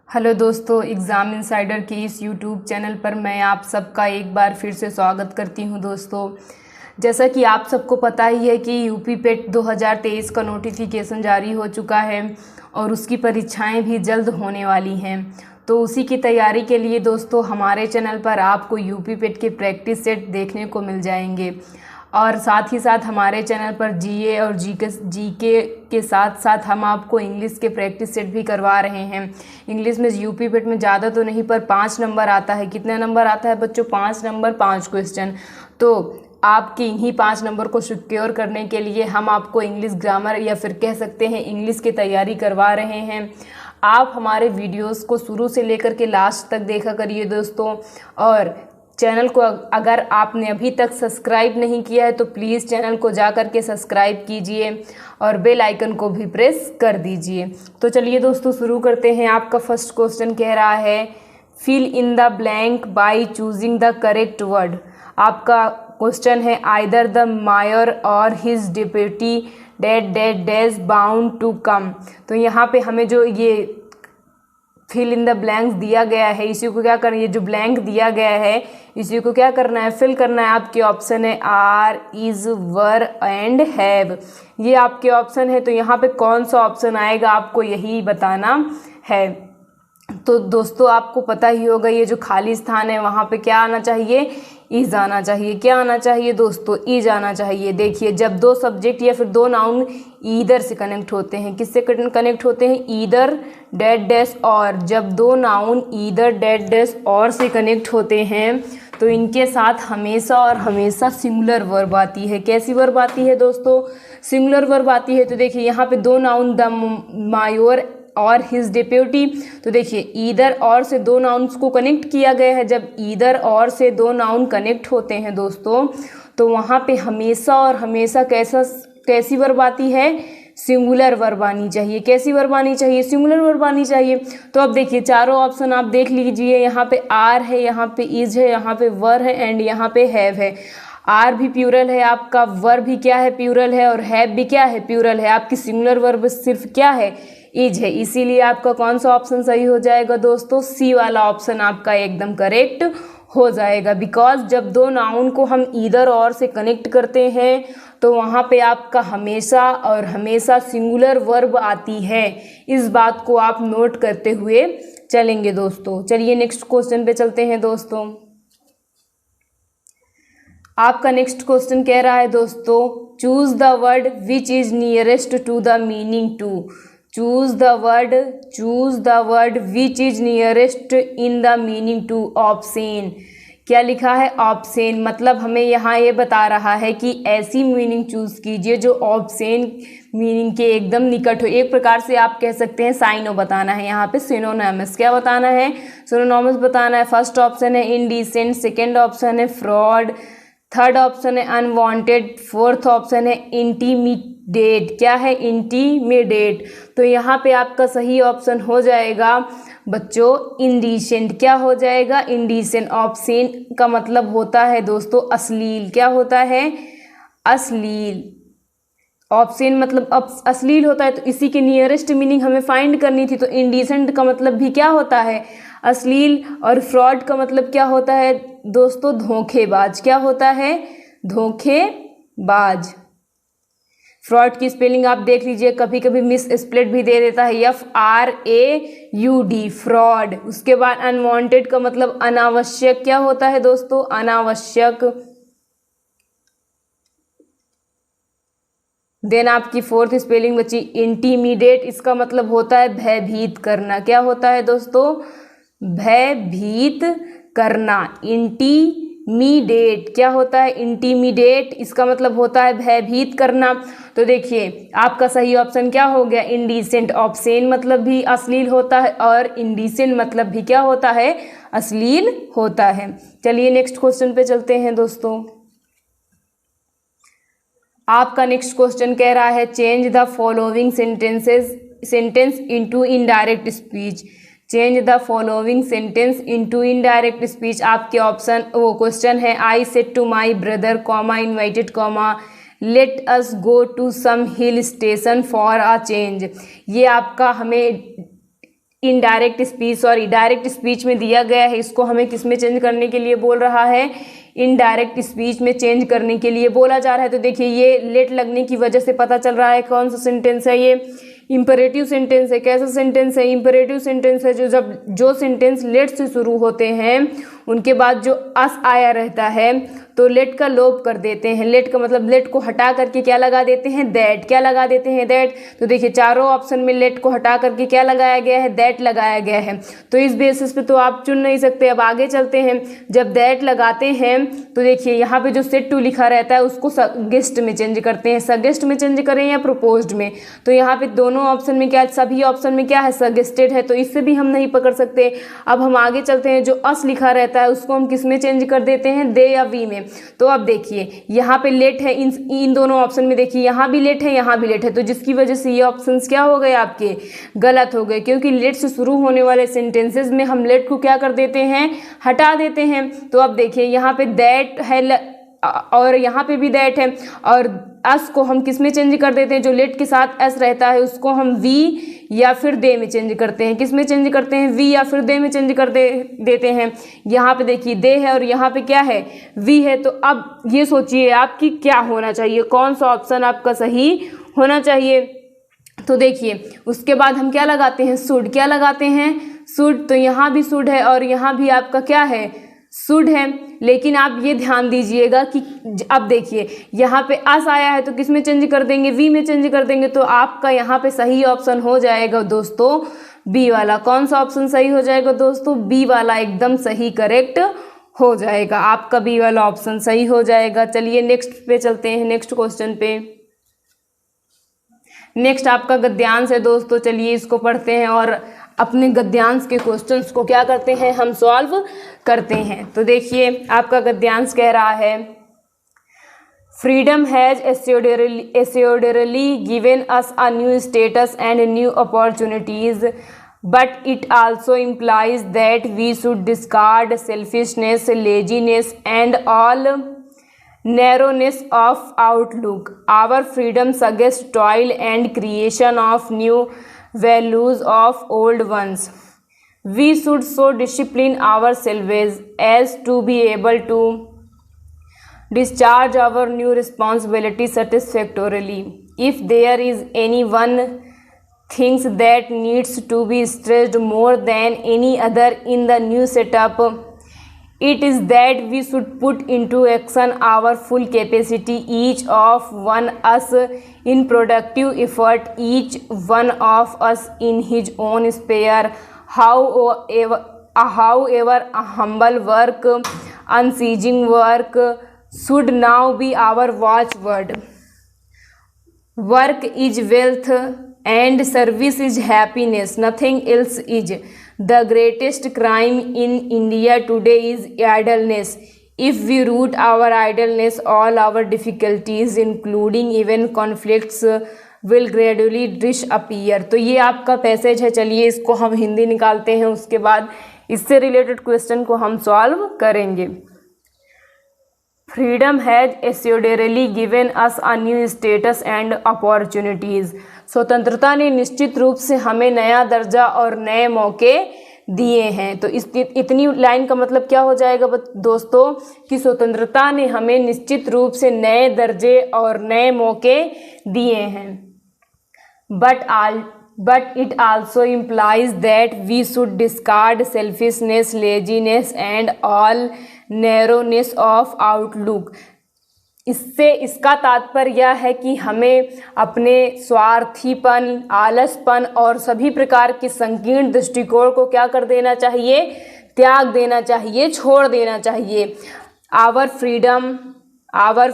Hello दोस्तों, exam insider के इस यूट्यूब चैनल पर मैं आप सबका एक बार फिर से स्वागत करती हूं। दोस्तों, जैसा कि आप सबको पता ही है कि यूपी पेट 2023 का नोटिफिकेशन जारी हो चुका है और उसकी परीक्षाएं भी जल्द होने वाली हैं। तो उसी की तैयारी के लिए दोस्तों हमारे चैनल पर आपको यूपी पेट के प्रैक्टिस सेट देखने को मिल जाएंगे और साथ ही साथ हमारे चैनल पर जीए और जीके के साथ साथ हम आपको इंग्लिश के प्रैक्टिस सेट भी करवा रहे हैं। इंग्लिश में यूपी पेट में ज़्यादा तो नहीं पर 5 नंबर आता है। कितने नंबर आता है बच्चों? 5 नंबर, 5 क्वेश्चन। तो आपकी इन्हीं 5 नंबर को सिक्योर करने के लिए हम आपको इंग्लिश ग्रामर या फिर कह सकते हैं इंग्लिश की तैयारी करवा रहे हैं। आप हमारे वीडियोस को शुरू से लेकर के लास्ट तक देखा करिए दोस्तों, और चैनल को अगर आपने अभी तक सब्सक्राइब नहीं किया है तो प्लीज़ चैनल को जा कर के सब्सक्राइब कीजिए और बेल आइकन को भी प्रेस कर दीजिए। तो चलिए दोस्तों शुरू करते हैं। आपका फर्स्ट क्वेश्चन कह रहा है fill in the blank by choosing the correct word. आपका क्वेश्चन है either the mayor or his deputy dash bound to come. तो यहाँ पे हमें जो ये फिल इन द ब्लैंक्स दिया गया है, इसी को क्या करना है, ये जो ब्लैंक दिया गया है इसी को क्या करना है, फिल करना है। आपके ऑप्शन है are, is, were and have. ये आपके ऑप्शन है, तो यहाँ पे कौन सा ऑप्शन आएगा आपको यही बताना है। तो दोस्तों आपको पता ही होगा ये जो खाली स्थान है वहाँ पे क्या आना चाहिए, इज आना चाहिए। क्या आना चाहिए दोस्तों? इज आना चाहिए। देखिए, जब दो सब्जेक्ट या फिर दो नाउन ईदर से कनेक्ट होते हैं, किससे कनेक्ट होते हैं? ईदर डैट डैश और। जब दो नाउन ईदर डैट डैश और से कनेक्ट होते हैं तो इनके साथ हमेशा और हमेशा सिंगुलर वर्ब आती है। कैसी वर्ब आती है दोस्तों? सिंगुलर वर्ब आती है। तो देखिए यहाँ पे दो नाउन द मायोर और हिज डिप्यूटी। तो देखिए ईदर और से दो नाउन्स को कनेक्ट किया गया है। जब ईदर और से दो नाउन कनेक्ट होते हैं दोस्तों तो वहाँ पे हमेशा और हमेशा कैसी वर्ब आती है? सिंगुलर वर्ब आनी चाहिए। कैसी वर्ब आनी चाहिए? सिंगुलर वर्ब आनी चाहिए। तो अब देखिए चारों ऑप्शन आप देख लीजिए, यहाँ पे आर है, यहाँ पे इज है, यहाँ पे वर है एंड यहाँ पे हैव है। आर भी प्यूरल है आपका, वर भी क्या है? प्यूरल है, और हैव भी क्या है? प्यूरल है। आपकी सिंगुलर वर्ब सिर्फ क्या है? इज है। इसीलिए आपका कौन सा ऑप्शन सही हो जाएगा दोस्तों? सी वाला ऑप्शन आपका एकदम करेक्ट हो जाएगा। बिकॉज जब दो नाउन को हम ईदर और से कनेक्ट करते हैं तो वहाँ पे आपका हमेशा और हमेशा सिंगुलर वर्ब आती है। इस बात को आप नोट करते हुए चलेंगे दोस्तों। चलिए नेक्स्ट क्वेश्चन पे चलते हैं दोस्तों। आपका नेक्स्ट क्वेश्चन कह रहा है दोस्तों choose the word which is nearest to the meaning to. Choose the word which is nearest in the meaning to. Option क्या लिखा है? ऑप्शन मतलब हमें यहाँ ये बता रहा है कि ऐसी मीनिंग चूज कीजिए जो ऑप्शन मीनिंग के एकदम निकट हो। एक प्रकार से आप कह सकते हैं साइनो बताना है। यहाँ पे सिनोनिमस क्या बताना है? सिनोनिमस बताना है। फर्स्ट ऑप्शन है इनडिसेंट, सेकेंड ऑप्शन है फ्रॉड, थर्ड ऑप्शन है अनवांटेड, फोर्थ ऑप्शन है इंटीमिडेट। क्या है? इंटीमिडेट। तो यहाँ पे आपका सही ऑप्शन हो जाएगा बच्चों इंडिसेंट। क्या हो जाएगा? इंडिसेंट। ऑप्शन का मतलब होता है दोस्तों अश्लील। क्या होता है? अश्लील। ऑप्शन मतलब अश्लील होता है, तो इसी के नियरेस्ट मीनिंग हमें फाइंड करनी थी। तो इंडिसेंट का मतलब भी क्या होता है? अश्लील। और फ्रॉड का मतलब क्या होता है दोस्तों? धोखेबाज। क्या होता है? धोखेबाज। फ्रॉड की स्पेलिंग आप देख लीजिए, कभी कभी मिस स्प्लिट भी दे देता है, FRAUD फ्रॉड। उसके बाद अनवांटेड का मतलब अनावश्यक। क्या होता है दोस्तों? अनावश्यक। देन आपकी फोर्थ स्पेलिंग बची इंटीमिडेट। इसका मतलब होता है भयभीत करना। क्या होता है दोस्तों? भयभीत करना। इंटीमिडेट। क्या होता है? इंटीमिडेट। इसका मतलब होता है भयभीत करना। तो देखिए आपका सही ऑप्शन क्या हो गया? इंडिसेंट। ऑप्शन मतलब भी अश्लील होता है और इंडिसेंट मतलब भी क्या होता है? अश्लील होता है। चलिए नेक्स्ट क्वेश्चन पे चलते हैं दोस्तों। आपका नेक्स्ट क्वेश्चन कह रहा है change the following sentence into indirect speech. Change the following sentence into indirect speech. आपके ऑप्शन क्वेश्चन है I said to my brother comma inverted comma let us go to some hill station for a change. ये आपका हमें indirect speech, sorry direct speech में दिया गया है, इसको हमें किस में चेंज करने के लिए बोल रहा है, इनडायरेक्ट स्पीच में चेंज करने के लिए बोला जा रहा है। तो देखिए ये लेट लगने की वजह से पता चल रहा है कौन सा सेंटेंस है, ये इम्परेटिव सेंटेंस है। कैसा सेंटेंस है, इम्परेटिव सेंटेंस है। जो सेंटेंस लेट से शुरू होते हैं उनके बाद जो अस आया रहता है तो लेट का लोप कर देते हैं। लेट का मतलब लेट को हटा करके क्या लगा देते हैं, दैट। क्या लगा देते हैं, दैट। तो देखिए चारों ऑप्शन में लेट को हटा करके क्या लगाया गया है, दैट लगाया गया है। तो इस बेसिस पे तो आप चुन नहीं सकते। अब आगे चलते हैं। जब दैट लगाते हैं तो देखिए यहाँ पे जो सेट टू लिखा रहता है उसको सजेस्ट में चेंज करते हैं। सजेस्ट में चेंज करें या प्रोपोज्ड में, तो यहाँ पे दोनों ऑप्शन में क्या, सभी ऑप्शन में क्या है, सजेस्टेड है, तो इससे भी हम नहीं पकड़ सकते। अब हम आगे चलते हैं। जो अस लिखा रहता है उसको हम किस में चेंज कर देते हैं, दे या वी में। तो अब देखिए यहाँ पे लेट है, इन दोनों ऑप्शन में देखिए यहाँ भी लेट है, यहाँ भी लेट है, तो जिसकी वजह से ये ऑप्शंस क्या हो गए आपके, गलत हो गए। क्योंकि लेट से शुरू होने वाले सेंटेंसेस में हम लेट को क्या कर देते हैं, हटा देते हैं। तो अब देखिए यहाँ पे दैट है और यहाँ पे भी दैट है, और अस को हम किस में चेंज कर देते हैं, जो लेट के साथ एस रहता है उसको हम वी या फिर दे में चेंज करते हैं। किस में चेंज करते हैं, वी या फिर दे में चेंज कर देते हैं। यहाँ पे देखिए दे है और यहाँ पे क्या है, वी है। तो अब ये सोचिए आपकी क्या होना चाहिए, कौन सा ऑप्शन आपका सही होना चाहिए। तो देखिए उसके बाद हम क्या लगाते हैं, शुड। क्या लगाते हैं, शुड। तो यहाँ भी शुड है और यहाँ भी आपका क्या है, शुड है। लेकिन आप ये ध्यान दीजिएगा कि अब देखिए यहाँ पे अस आया है तो किस में चेंज कर देंगे, वी में चेंज कर देंगे। तो आपका यहाँ पे सही ऑप्शन हो जाएगा दोस्तों बी वाला। कौन सा ऑप्शन सही हो जाएगा दोस्तों, बी वाला एकदम सही करेक्ट हो जाएगा। आपका बी वाला ऑप्शन सही हो जाएगा। चलिए नेक्स्ट पे चलते हैं, नेक्स्ट क्वेश्चन पे। नेक्स्ट आपका गद्यांश है दोस्तों। चलिए इसको पढ़ते हैं और अपने गद्यांश के क्वेश्चंस को क्या करते हैं, हम सॉल्व करते हैं। तो देखिए आपका गद्यांश कह रहा है, freedom has assuredly given us a new status and new opportunities, but it also implies that we should discard selfishness, laziness, and all narrowness of outlook. Our freedom suggests toil and creation of new values of old ones. We should so discipline ourselves as to be able to discharge our new responsibility satisfactorily. If there is any one thing that needs to be stressed more than any other in the new setup, it is that we should put into action our full capacity, each of one us in productive effort, each one of us in his own sphere, however humble work, unceasing work should now be our watchword. Work is wealth and service is happiness, nothing else is. The greatest crime in India today is idleness. If we root our idleness, all our difficulties, including even conflicts, will gradually disappear. तो ये आपका passage है। चलिए इसको हम हिंदी निकालते हैं, उसके बाद इससे रिलेटेड क्वेश्चन को हम सॉल्व करेंगे। Freedom has assuredly given us a new status and opportunities. स्वतंत्रता ने निश्चित रूप से हमें नया दर्जा और नए मौके दिए हैं। तो इतनी लाइन का मतलब क्या हो जाएगा दोस्तों, कि स्वतंत्रता ने हमें निश्चित रूप से नए दर्जे और नए मौके दिए हैं। But it also implies that we should discard selfishness, laziness and all narrowness of outlook. इसका तात्पर्य यह है कि हमें अपने स्वार्थीपन, आलसपन और सभी प्रकार के संकीर्ण दृष्टिकोण को क्या कर देना चाहिए, त्याग देना चाहिए, छोड़ देना चाहिए। Our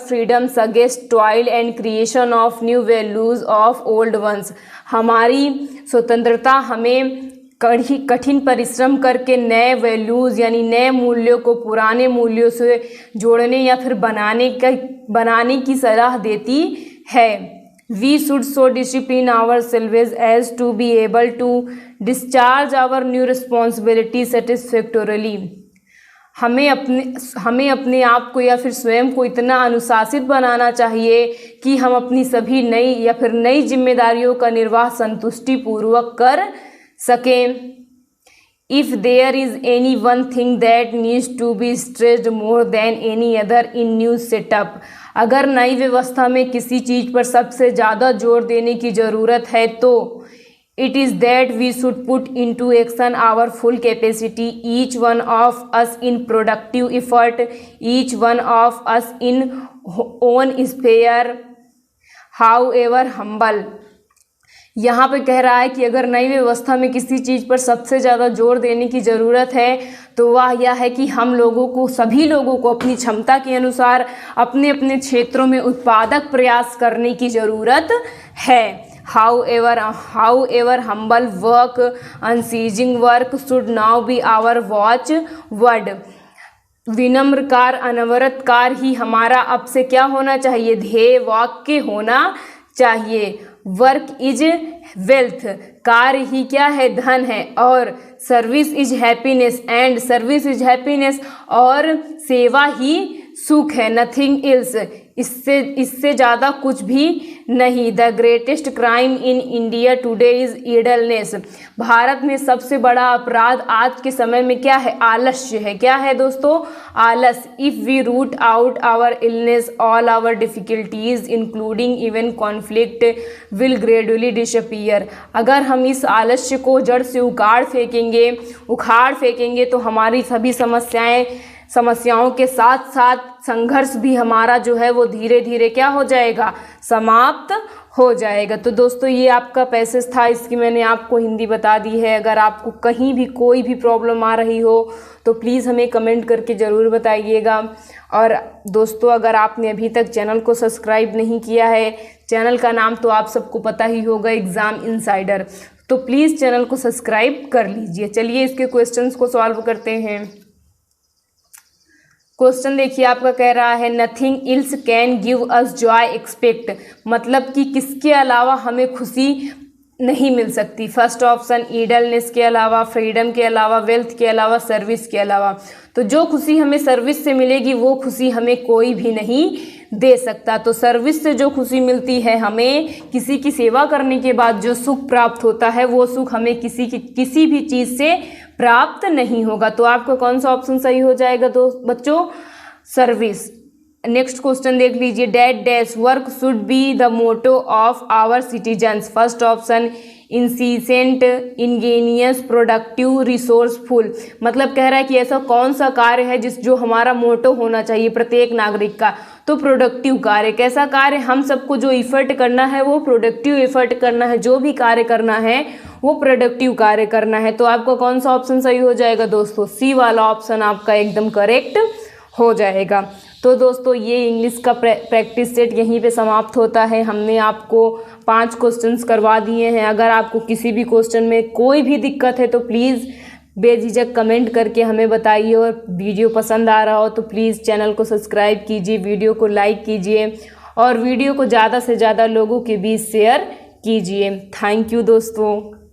freedom suggests toil and creation of new values of old ones. हमारी स्वतंत्रता हमें कठिन परिश्रम करके नए वैल्यूज़ यानी नए मूल्यों को पुराने मूल्यों से जोड़ने या फिर बनाने की सलाह देती है। We should so discipline ourselves as to be able to discharge our new responsibility satisfactorily. हमें अपने आप को या फिर स्वयं को इतना अनुशासित बनाना चाहिए कि हम अपनी सभी नई जिम्मेदारियों का निर्वाह संतुष्टिपूर्वक कर सकें। If there is any one thing that needs to be stressed more than any other in new setup, अगर नई व्यवस्था में किसी चीज़ पर सबसे ज़्यादा जोर देने की ज़रूरत है तो it is that we should put into action our full capacity, each one of us in productive effort, each one of us in own sphere, however humble। यहाँ पे कह रहा है कि अगर नई व्यवस्था में किसी चीज़ पर सबसे ज़्यादा जोर देने की ज़रूरत है तो वह यह है कि हम लोगों को, सभी लोगों को अपनी क्षमता के अनुसार अपने अपने क्षेत्रों में उत्पादक प्रयास करने की ज़रूरत है। However humble work, unceasing work should now be our watchword। विनम्र कार्य, अनवरत कार्य ही हमारा अब से क्या होना चाहिए, ध्येय वाक्य होना चाहिए। वर्क इज वेल्थ, कार्य ही क्या है, धन है। और service is happiness, and service is happiness, और सेवा ही सुख है। नथिंग एल्स, इससे ज़्यादा कुछ भी नहीं। The greatest crime in India today is idleness, Bharat में सबसे बड़ा अपराध आज के समय में क्या है, आलस्य है। क्या है दोस्तों, आलस। If we root out our illness all our difficulties including even conflict will gradually disappear, अगर हम इस आलस्य को जड़ से उखाड़ फेंकेंगे तो हमारी सभी समस्याओं के साथ साथ संघर्ष भी हमारा जो है वो धीरे धीरे क्या हो जाएगा, समाप्त हो जाएगा। तो दोस्तों ये आपका पैसेज था, इसकी मैंने आपको हिंदी बता दी है। अगर आपको कहीं भी कोई भी प्रॉब्लम आ रही हो तो प्लीज़ हमें कमेंट करके ज़रूर बताइएगा। और दोस्तों अगर आपने अभी तक चैनल को सब्सक्राइब नहीं किया है, चैनल का नाम तो आप सबको पता ही होगा, एग्ज़ाम इनसाइडर, तो प्लीज़ चैनल को सब्सक्राइब कर लीजिए। चलिए इसके क्वेश्चंस को सॉल्व करते हैं। क्वेश्चन देखिए आपका कह रहा है nothing ills can give us Joy expect, मतलब कि किसके अलावा हमें खुशी नहीं मिल सकती। फर्स्ट ऑप्शन ईडलनेस के अलावा, फ्रीडम के अलावा, वेल्थ के अलावा, सर्विस के अलावा। तो जो खुशी हमें सर्विस से मिलेगी वो खुशी हमें कोई भी नहीं दे सकता। तो सर्विस से जो खुशी मिलती है, हमें किसी की सेवा करने के बाद जो सुख प्राप्त होता है वो सुख हमें किसी भी चीज़ से प्राप्त नहीं होगा। तो आपका कौन सा ऑप्शन सही हो जाएगा बच्चों, सर्विस। नेक्स्ट क्वेश्चन देख लीजिए, that dash work should be the motto of our citizens. First option incessant, ingenious, productive, resourceful, मतलब कह रहा है कि ऐसा कौन सा कार्य है जो हमारा मोटो होना चाहिए प्रत्येक नागरिक का। तो प्रोडक्टिव कार्य, कैसा कार्य, हम सबको जो इफर्ट करना है वो प्रोडक्टिव इफर्ट करना है, जो भी कार्य करना है वो प्रोडक्टिव कार्य करना है। तो आपका कौन सा ऑप्शन सही हो जाएगा दोस्तों, सी वाला ऑप्शन आपका एकदम करेक्ट हो जाएगा। तो दोस्तों ये इंग्लिश का प्रैक्टिस सेट यहीं पे समाप्त होता है। हमने आपको 5 क्वेश्चंस करवा दिए हैं। अगर आपको किसी भी क्वेश्चन में कोई भी दिक्कत है तो प्लीज़ बेझिझक कमेंट करके हमें बताइए। और वीडियो पसंद आ रहा हो तो प्लीज़ चैनल को सब्सक्राइब कीजिए, वीडियो को लाइक कीजिए और वीडियो को ज़्यादा से ज़्यादा लोगों के बीच शेयर कीजिए। थैंक यू दोस्तों।